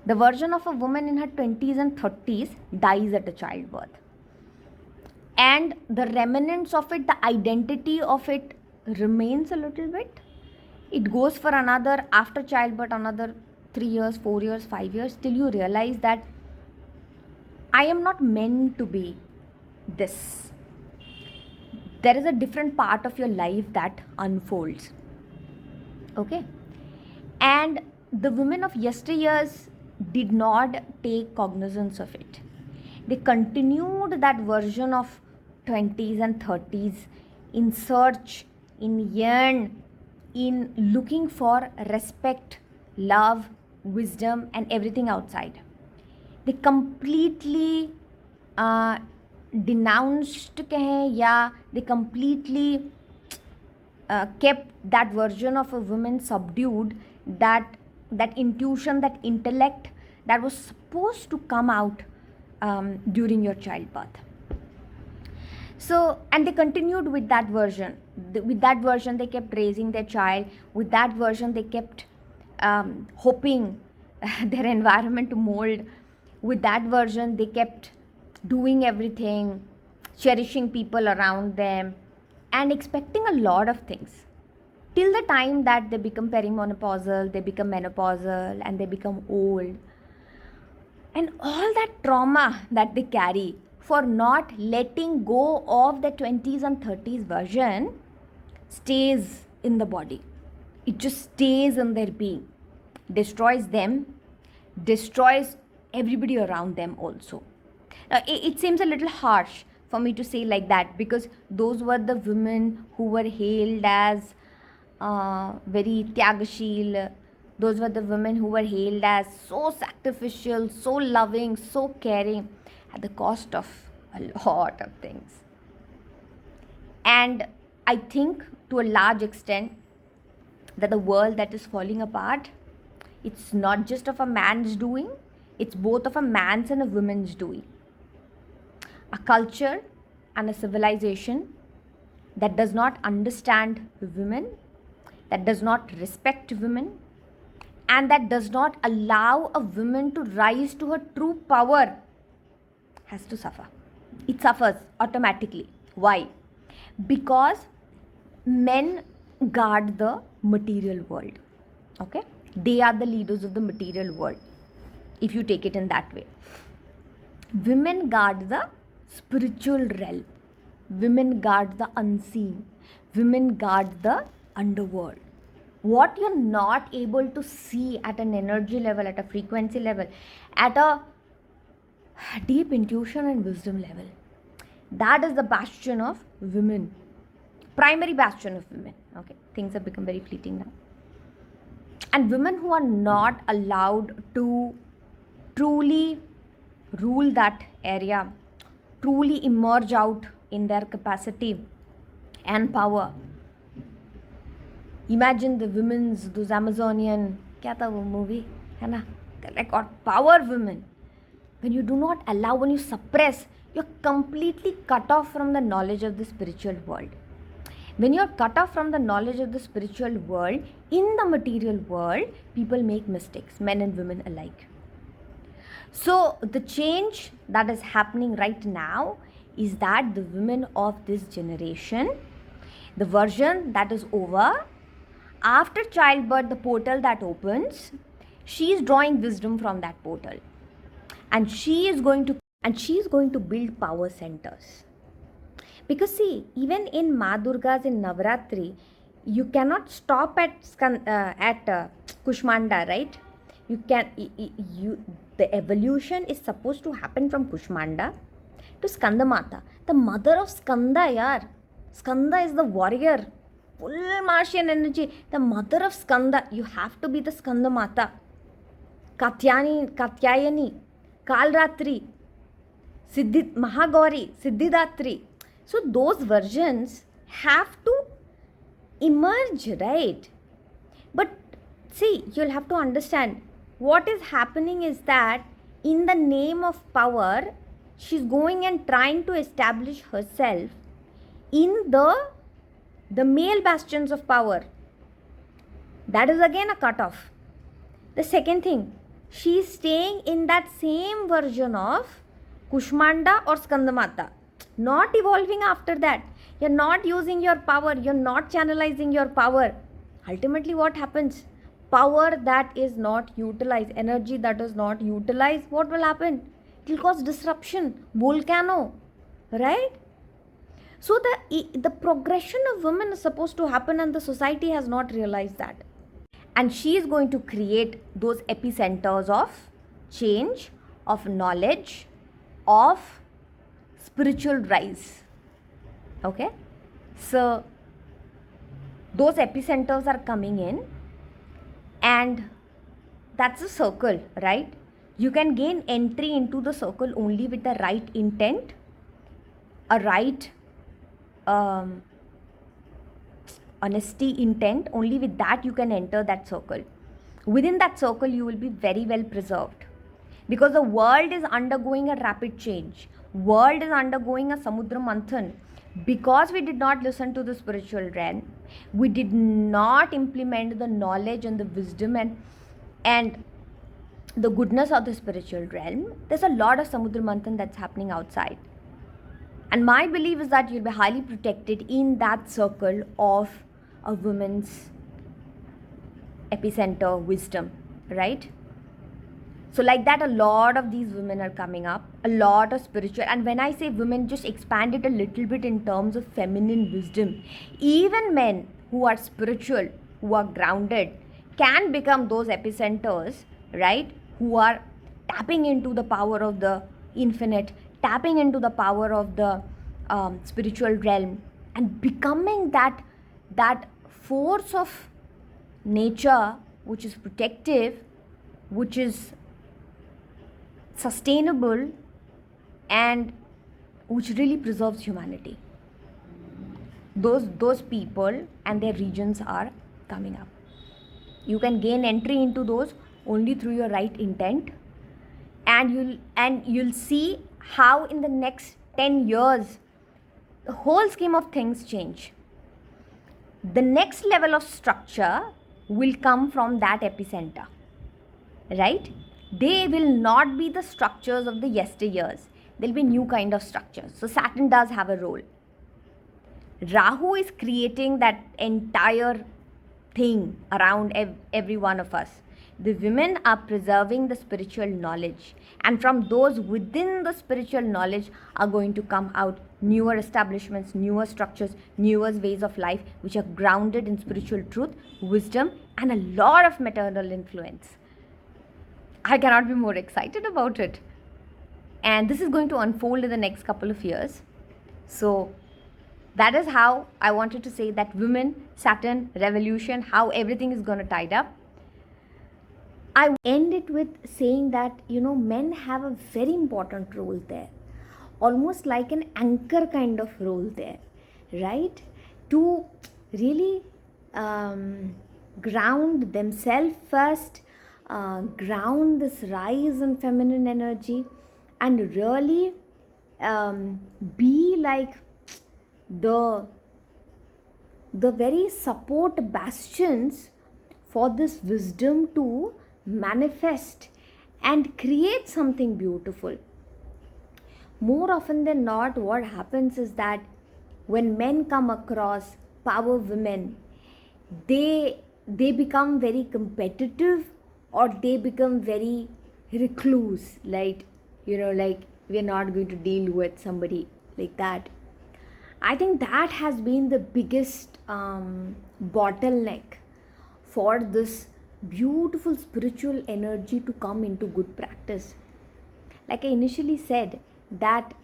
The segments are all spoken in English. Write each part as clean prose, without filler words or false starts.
The version of a woman in her 20s and 30s dies at a childbirth. And the remnants of it, the identity of it remains a little bit. It goes for another, after childbirth, another 3 years, 4 years, 5 years, till you realize that I am not meant to be this. There is a different part of your life that unfolds. Okay? And the women of yesteryears did not take cognizance of it. They continued that version of 20s and 30s in search, in yearn, in looking for respect, love, wisdom, and everything outside. They completely denounced कहें या they completely kept that version of a woman subdued, that intuition, that intellect that was supposed to come out during your childbirth. So, and they continued with that version. With that version, they kept raising their child. With that version, they kept hoping their environment to mold. With that version, they kept doing everything, cherishing people around them, and expecting a lot of things. Till the time that they become perimenopausal, they become menopausal, and they become old. And all that trauma that they carry for not letting go of the 20s and 30s version stays in the body. It just stays in their being, destroys them, destroys everybody around them also. Now, it seems a little harsh for me to say like that, because those were the women who were hailed as very tyagashil. Those were the women who were hailed as so sacrificial, so loving, so caring, at the cost of a lot of things. And I think to a large extent that the world that is falling apart, it's not just of a man's doing, it's both of a man's and a woman's doing. A culture and a civilization that does not understand women, that does not respect women, and that does not allow a woman to rise to her true power has to suffer. It suffers automatically. Why? Because men guard the material world. Okay? They are the leaders of the material world, if you take it in that way. Women guard the spiritual realm. Women guard the unseen. Women guard the underworld. What you're not able to see at an energy level, at a frequency level, at a deep intuition and wisdom level, that is the bastion of women. Primary bastion of women. Okay, things have become very fleeting now. And women who are not allowed to truly rule that area, truly emerge out in their capacity and power. Imagine the women's, those Amazonian, kya tha wo movie, hai na? Like, or power women. When you do not allow, when you suppress, you're completely cut off from the knowledge of the spiritual world. When you're cut off from the knowledge of the spiritual world, in the material world, people make mistakes, men and women alike. So the change that is happening right now is that the women of this generation, the version that is over, after childbirth, the portal that opens, she is drawing wisdom from that portal. And she is going to build power centers. Because see, even in Ma Durgas in Navratri, you cannot stop at Kushmanda, right? The evolution is supposed to happen from Kushmanda to Skanda Mata, the mother of Skanda, yaar. Skanda is the warrior, full Martian energy, the mother of Skanda. You have to be the Skanda Mata. Katyayani, Kalratri, Mahagauri, Siddhidatri. So those versions have to emerge, right? But see, you'll have to understand, what is happening is that in the name of power, she's going and trying to establish herself in the male bastions of power. That is again a cutoff. The second thing, She's staying in that same version of Kushmanda or Skandamata, not evolving after that. You're not using your power, you're not channelizing your power. Ultimately, what happens? Power that is not utilized, energy that is not utilized, what will happen? It will cause disruption, volcano, right? So the progression of women is supposed to happen, and the society has not realized that. And she is going to create those epicenters of change, of knowledge, of spiritual rise. Okay? So those epicenters are coming in, and that's a circle, right? You can gain entry into the circle only with the right intent, a right honesty intent. Only with that you can enter that circle. Within that circle you will be very well preserved, because the world is undergoing a rapid change. World is undergoing a samudra manthan, because we did not listen to the spiritual realm. We did not implement the knowledge and the wisdom and the goodness of the spiritual realm. There's a lot of samudra manthan that's happening outside. And my belief is that you'll be highly protected in that circle of a woman's epicenter wisdom, right? So like that, a lot of these women are coming up, a lot of spiritual. And when I say women, just expand it a little bit in terms of feminine wisdom. Even men who are spiritual, who are grounded, can become those epicenters, right? Who are tapping into the power of the infinite, tapping into the power of the spiritual realm, and becoming that force of nature which is protective, which is sustainable, and which really preserves humanity. Those people and their regions are coming up. You can gain entry into those only through your right intent, and you'll see how in the next 10 years the whole scheme of things change. The next level of structure will come from that epicenter, right? They will not be the structures of the yesteryears. There'll be new kind of structures. So Saturn does have a role. Rahu is creating that entire thing around every one of us. The women are preserving the spiritual knowledge, and from those within the spiritual knowledge are going to come out newer establishments, newer structures, newer ways of life which are grounded in spiritual truth, wisdom, and a lot of maternal influence. I cannot be more excited about it. And this is going to unfold in the next couple of years. So that is how I wanted to say that women, Saturn, revolution, how everything is going to tie up. I end it with saying that, men have a very important role there, almost like an anchor kind of role there, right? To really ground themselves first, ground this rise in feminine energy, and really be like the very support bastions for this wisdom to manifest and create something beautiful. More often than not, what happens is that when men come across power women, they become very competitive, or they become very recluse, like we're not going to deal with somebody like that. I think that has been the biggest bottleneck for this beautiful spiritual energy to come into good practice. Like I initially said, that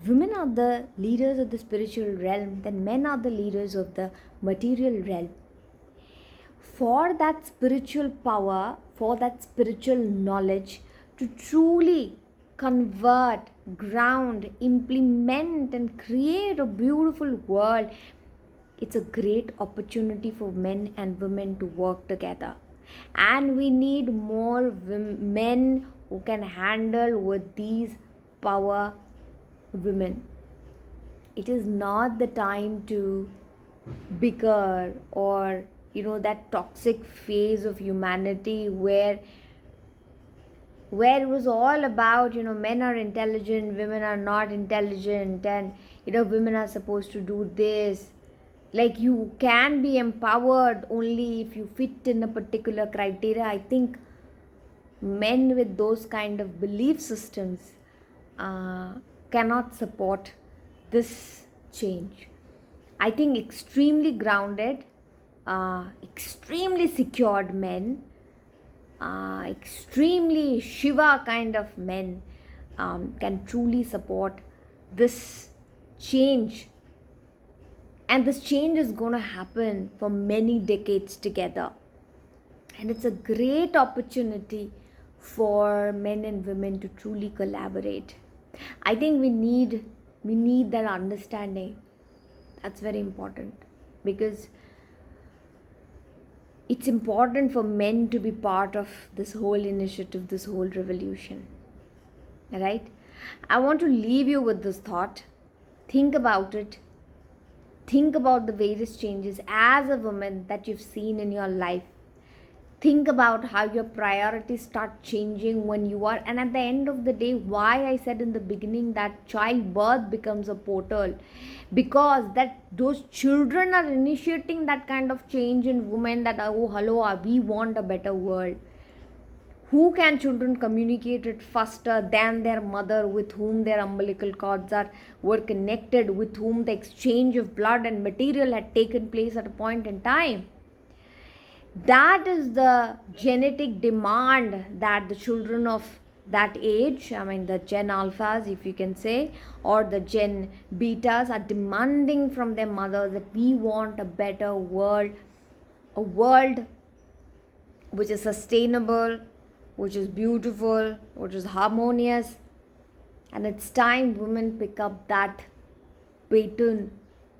women are the leaders of the spiritual realm, then men are the leaders of the material realm. For that spiritual power, for that spiritual knowledge to truly convert, ground, implement, and create a beautiful world, it's a great opportunity for men and women to work together. And we need more men who can handle with these power women. It is not the time to bicker, or that toxic phase of humanity where where it was all about, men are intelligent, women are not intelligent, and, women are supposed to do this. Like, you can be empowered only if you fit in a particular criteria. I think men with those kind of belief systems uh, cannot support this change. I think extremely grounded, extremely secured men, extremely Shiva kind of men can truly support this change. And this change is going to happen for many decades together. And it's a great opportunity for men and women to truly collaborate. I think we need that understanding. That's very important, because it's important for men to be part of this whole initiative, this whole revolution. Right? I want to leave you with this thought. Think about it. Think about the various changes as a woman that you've seen in your life. Think about how your priorities start changing when you are, and at the end of the day, why I said in the beginning that childbirth becomes a portal, because that those children are initiating that kind of change in women, that oh hello, we want a better world. Who can children communicate it faster than their mother, with whom their umbilical cords were connected, with whom the exchange of blood and material had taken place at a point in time? That is the genetic demand that the children of that age, I mean the Gen Alphas, if you can say, or the Gen Betas, are demanding from their mothers, that we want a better world, a world which is sustainable, which is beautiful, which is harmonious. And it's time women pick up that baton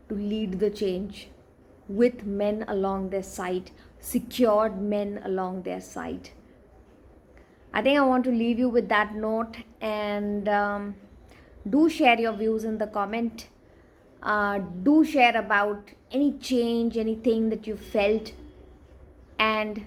to lead the change, with men along their side, secured men along their side. I think I want to leave you with that note, and do share your views in the comment. Do share about any change, anything that you felt, and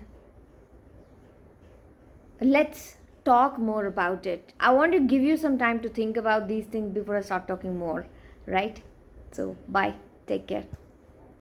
let's talk more about it. I want to give you some time to think about these things before I start talking more, right? So, bye. Take care.